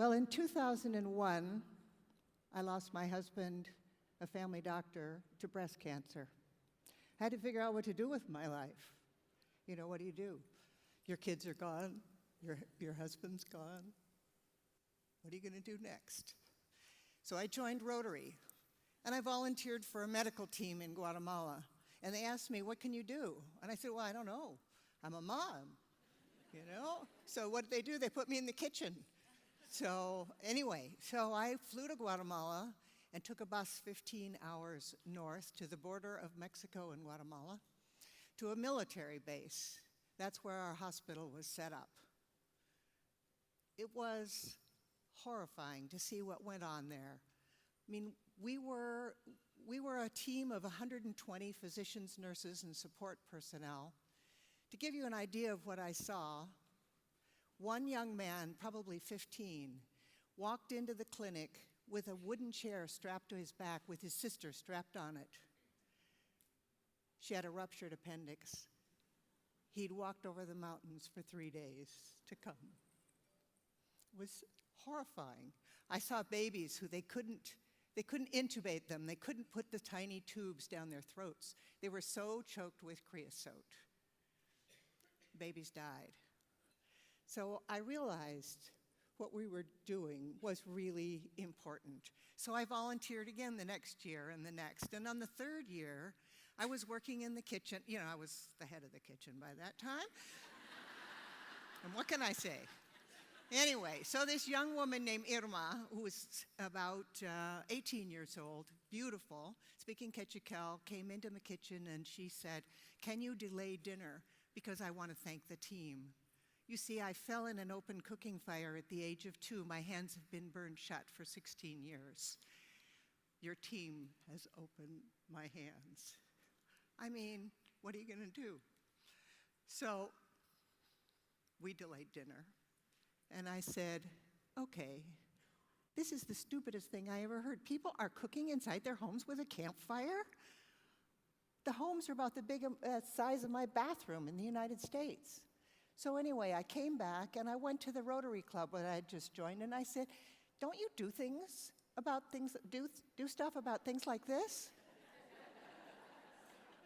Well, in 2001, I lost my husband, a family doctor, to breast cancer. I had to figure out what to do with my life. You know, what do? Your kids are gone, your husband's gone. What are you going to do next? So I joined Rotary, and I volunteered for a medical team in Guatemala. And they asked me, what can you do? And I said, well, I don't know. I'm a mom, you know? So what did they do? They put me in the kitchen. So anyway, so I flew to Guatemala and took a bus 15 hours north to the border of Mexico and Guatemala to a military base. That's where our hospital was set up. It was horrifying to see what went on there. I mean, we were a team of 120 physicians, nurses, and support personnel. To give you an idea of what I saw, one young man, probably 15, walked into the clinic with a wooden chair strapped to his back with his sister strapped on it. She had a ruptured appendix. He'd walked over the mountains for 3 days to come. It was horrifying. I saw babies who they couldn't intubate them. They couldn't put the tiny tubes down their throats. They were so choked with creosote. Babies died. So I realized what we were doing was really important. So I volunteered again the next year and the next. And on the third year, I was working in the kitchen. You know, I was the head of the kitchen by that time. And what can I say? Anyway, so this young woman named Irma, who was about 18 years old, beautiful, speaking Quechua, came into the kitchen and she said, can you delay dinner? Because I want to thank the team. You see, I fell in an open cooking fire at the age of 2. My hands have been burned shut for 16 years. Your team has opened my hands. I mean, what are you going to do? So we delayed dinner. And I said, okay, this is the stupidest thing I ever heard. People are cooking inside their homes with a campfire? The homes are about the size of my bathroom in the United States. So anyway, I came back and I went to the Rotary Club that I had just joined, and I said, don't you do stuff about things like this?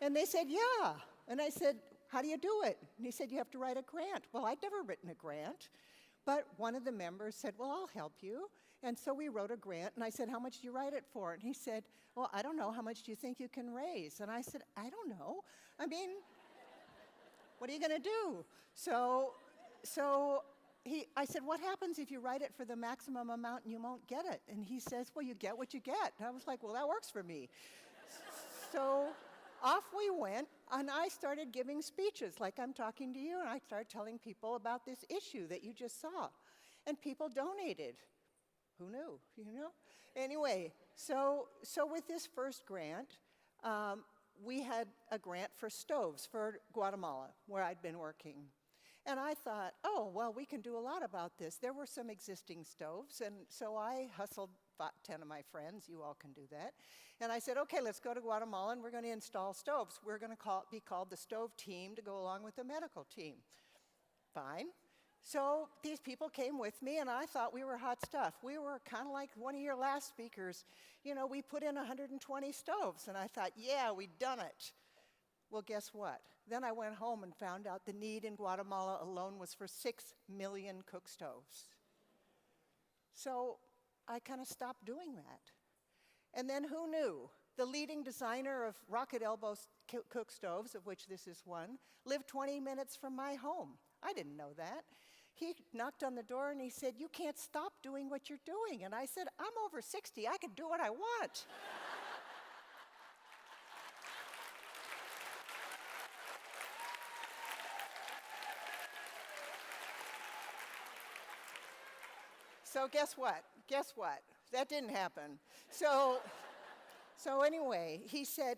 And they said, yeah. And I said, how do you do it? And he said, you have to write a grant. Well, I'd never written a grant. But one of the members said, well, I'll help you. And so we wrote a grant, and I said, how much do you write it for? And he said, well, I don't know. How much do you think you can raise? And I said, I don't know. I mean, what are you going to do? I said, what happens if you write it for the maximum amount and you won't get it? And he says, well, you get what you get. And I was like, well, that works for me. So off we went, and I started giving speeches like I'm talking to you, and I started telling people about this issue that you just saw. And people donated. Who knew, you know? Anyway, so with this first grant, we had a grant for stoves for Guatemala, where I'd been working. And I thought, oh, well, we can do a lot about this. There were some existing stoves, and so I hustled 10 of my friends. You all can do that. And I said, okay, let's go to Guatemala, and we're going to install stoves. We're going to be called the StoveTeam to go along with the medical team. Fine. So these people came with me, and I thought we were hot stuff. We were kind of like one of your last speakers. You know, we put in 120 stoves, and I thought, yeah, we've done it. Well, guess what? Then I went home and found out the need in Guatemala alone was for 6 million cook stoves. So I kind of stopped doing that. And then who knew? The leading designer of rocket elbow cook stoves, of which this is one, lived 20 minutes from my home. I didn't know that. He knocked on the door and he said, you can't stop doing what you're doing. And I said, I'm over 60, I can do what I want. So guess what? Guess what? That didn't happen. So anyway, he said,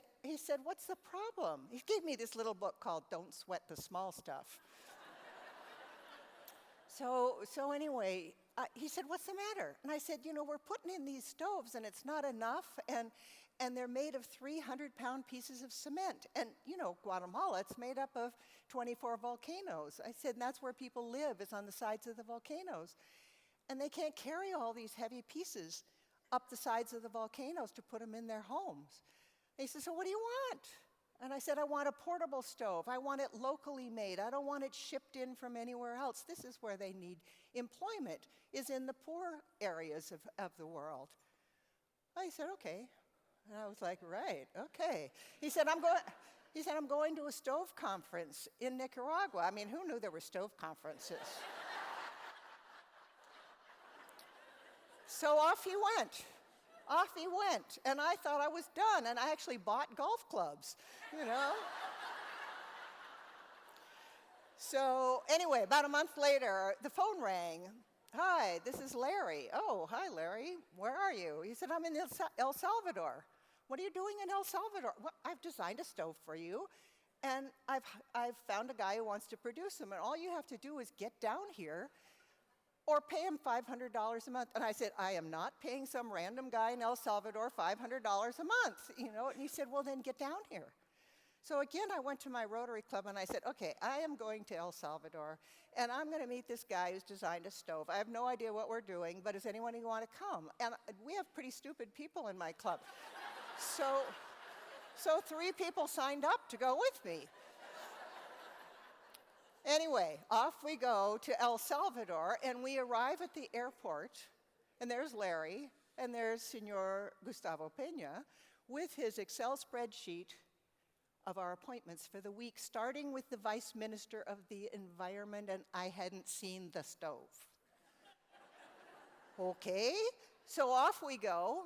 what's the problem? He gave me this little book called Don't Sweat the Small Stuff. So anyway, he said, what's the matter? And I said, you know, we're putting in these stoves and it's not enough, and they're made of 300-pound pieces of cement. And, you know, Guatemala, it's made up of 24 volcanoes. I said, and that's where people live, is on the sides of the volcanoes. And they can't carry all these heavy pieces up the sides of the volcanoes to put them in their homes. And he said, so what do you want? And I said, I want a portable stove. I want it locally made. I don't want it shipped in from anywhere else. This is where they need employment, is in the poor areas of the world. I said, okay. And I was like, right, okay. He said, I'm going to a stove conference in Nicaragua. I mean, who knew there were stove conferences? So off he went. Off he went. And I thought I was done. And I actually bought golf clubs, you know. So anyway, about a month later, the phone rang. Hi, this is Larry. Oh, hi, Larry. Where are you? He said, I'm in El Salvador. What are you doing in El Salvador? Well, I've designed a stove for you, and I've found a guy who wants to produce them, and all you have to do is get down here or pay him $500 a month. And I said, I am not paying some random guy in El Salvador $500 a month, you know. And he said, well, then get down here. So again, I went to my Rotary Club and I said, okay, I am going to El Salvador and I'm going to meet this guy who's designed a stove. I have no idea what we're doing, but does anyone want to come? And we have pretty stupid people in my club. So 3 people signed up to go with me. Anyway, off we go to El Salvador, and we arrive at the airport, and there's Larry, and there's Senor Gustavo Peña with his Excel spreadsheet of our appointments for the week, starting with the Vice Minister of the Environment, and I hadn't seen the stove. Okay, so off we go.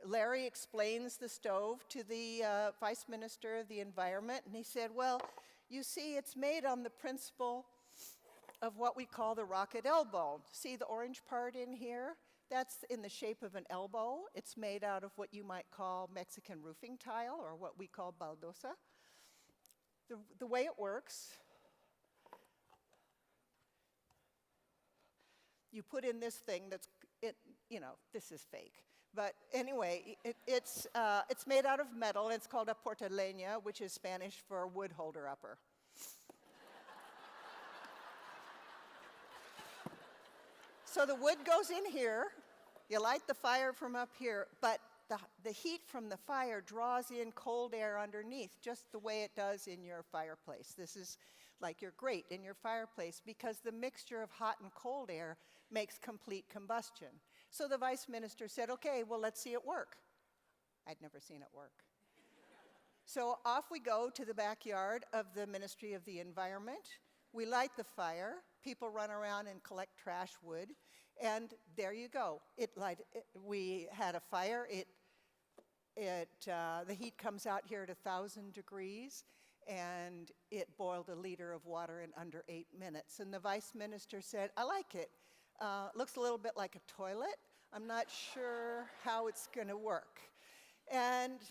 Larry explains the stove to the Vice Minister of the Environment, and he said, well, you see, it's made on the principle of what we call the rocket elbow. See the orange part in here? That's in the shape of an elbow. It's made out of what you might call Mexican roofing tile, or what we call baldosa. The way it works, you put in this thing this is fake. But anyway, it's made out of metal, and it's called a portaleña, which is Spanish for wood holder upper. So the wood goes in here, you light the fire from up here, but the heat from the fire draws in cold air underneath, just the way it does in your fireplace. This is like your grate in your fireplace, because the mixture of hot and cold air makes complete combustion. So the Vice Minister said, okay, well, let's see it work. I'd never seen it work. So off we go to the backyard of the Ministry of the Environment. We light the fire. People run around and collect trash wood. And there you go. We had a fire. The heat comes out here at 1,000 degrees, and it boiled a liter of water in under 8 minutes. And the Vice Minister said, I like it. Looks a little bit like a toilet. I'm not sure how it's going to work.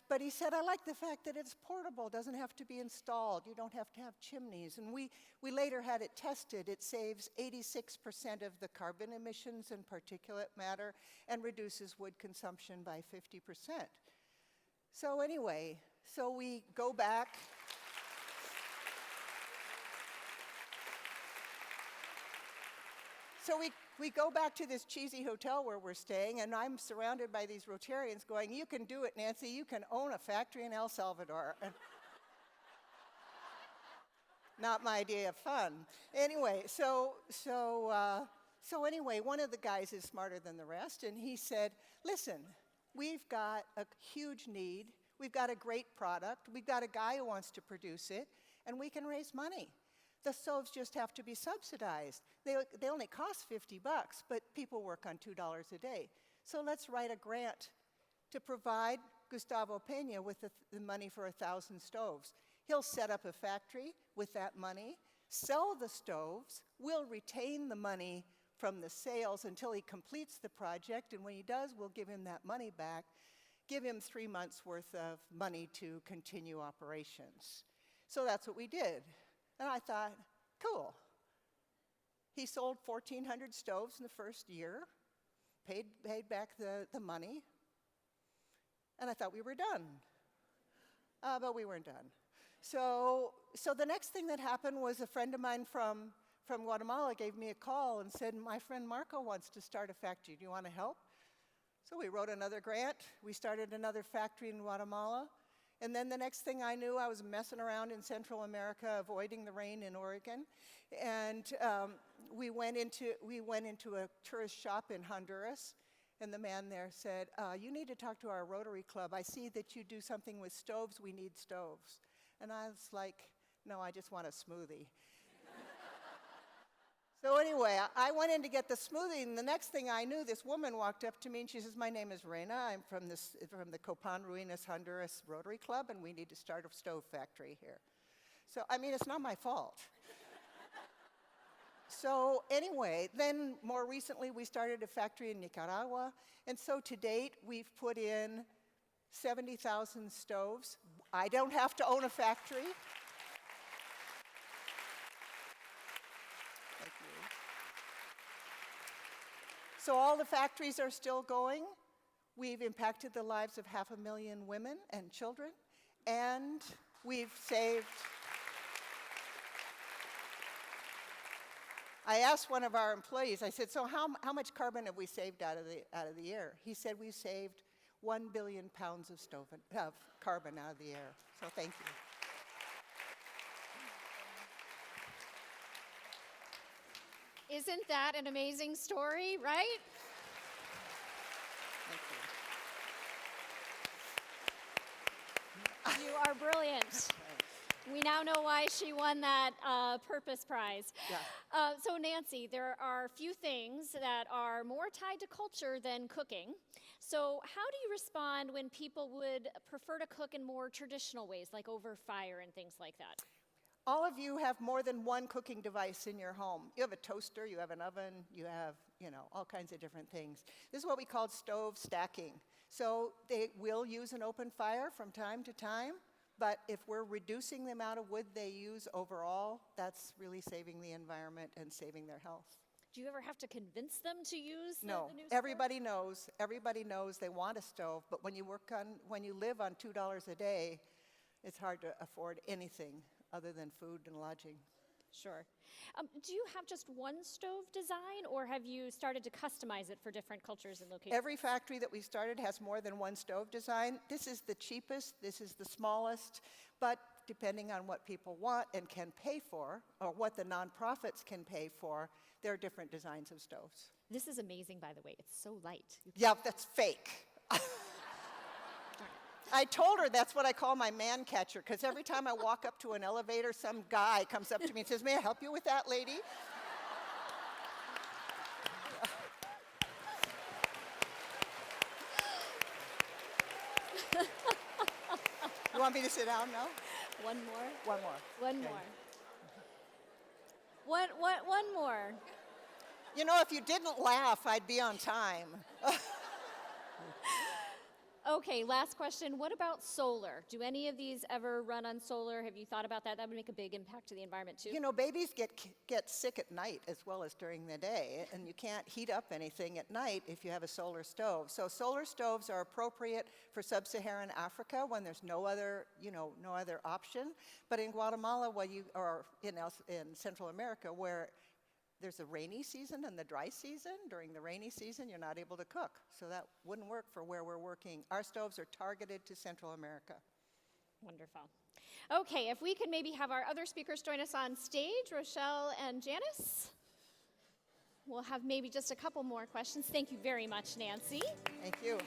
But he said, I like the fact that it's portable, doesn't have to be installed. You don't have to have chimneys. And we later had it tested. It saves 86% of the carbon emissions and particulate matter and reduces wood consumption by 50%. So anyway, so we go back. So we go back to this cheesy hotel where we're staying, and I'm surrounded by these Rotarians going, you can do it, Nancy. You can own a factory in El Salvador. Not my idea of fun. Anyway, so anyway, one of the guys is smarter than the rest, and he said, listen, we've got a huge need. We've got a great product. We've got a guy who wants to produce it, and we can raise money. The stoves just have to be subsidized. They only cost $50, but people work on $2 a day. So let's write a grant to provide Gustavo Peña with the money for 1,000 stoves. He'll set up a factory with that money, sell the stoves, we'll retain the money from the sales until he completes the project, and when he does, we'll give him that money back, give him 3 months' worth of money to continue operations. So that's what we did. And I thought, cool. He sold 1,400 stoves in the first year, paid back the money, and I thought we were done. But we weren't done. So the next thing that happened was a friend of mine from from Guatemala gave me a call and said, my friend Marco wants to start a factory. Do you want to help? So we wrote another grant. We started another factory in Guatemala. And then the next thing I knew, I was messing around in Central America, avoiding the rain in Oregon. And we went into a tourist shop in Honduras. And the man there said, you need to talk to our Rotary Club. I see that you do something with stoves. We need stoves. And I was like, no, I just want a smoothie. So anyway, I went in to get the smoothie, and the next thing I knew, this woman walked up to me, and she says, my name is Reina. I'm from the Copan Ruinas, Honduras Rotary Club, and we need to start a stove factory here. So, I mean, it's not my fault. So anyway, then more recently, we started a factory in Nicaragua, and so to date, we've put in 70,000 stoves. I don't have to own a factory. So all the factories are still going. We've impacted the lives of 500,000 women and children, and we've saved. I asked one of our employees, I said, so how much carbon have we saved out of the air? He said we've saved 1 billion pounds of carbon out of the air. So thank you. Isn't that an amazing story, right? Thank you. You are brilliant. We now know why she won that Purpose Prize. Yeah. So Nancy, there are few things that are more tied to culture than cooking. So how do you respond when people would prefer to cook in more traditional ways, like over fire and things like that? All of you have more than one cooking device in your home. You have a toaster, you have an oven, you have, all kinds of different things. This is what we call stove stacking. So they will use an open fire from time to time, but if we're reducing the amount of wood they use overall, that's really saving the environment and saving their health. Do you ever have to convince them to use the new stove? Everybody knows they want a stove, but when you live on $2 a day, it's hard to afford anything other than food and lodging. Sure. Do you have just one stove design, or have you started to customize it for different cultures and locations? Every factory that we started has more than one stove design. This is the cheapest, this is the smallest, but depending on what people want and can pay for, or what the nonprofits can pay for, there are different designs of stoves. This is amazing, by the way. It's so light. Yeah, that's fake. I told her that's what I call my man catcher, because every time I walk up to an elevator, some guy comes up to me and says, may I help you with that, lady? You want me to sit down now? One more? One more. One Okay. more. One more. If you didn't laugh, I'd be on time. Okay, last question. What about solar? Do any of these ever run on solar? Have you thought about that? That would make a big impact to the environment, too. Babies get sick at night as well as during the day, and you can't heat up anything at night if you have a solar stove. So solar stoves are appropriate for sub-Saharan Africa when there's no other option. But in Guatemala, or in Central America, where there's a rainy season and the dry season. During the rainy season, you're not able to cook. So that wouldn't work for where we're working. Our stoves are targeted to Central America. Wonderful. Okay, if we could maybe have our other speakers join us on stage, Rochelle and Janice. We'll have maybe just a couple more questions. Thank you very much, Nancy. Thank you.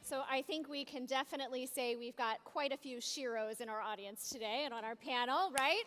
So I think we can definitely say we've got quite a few Shiros in our audience today and on our panel, right?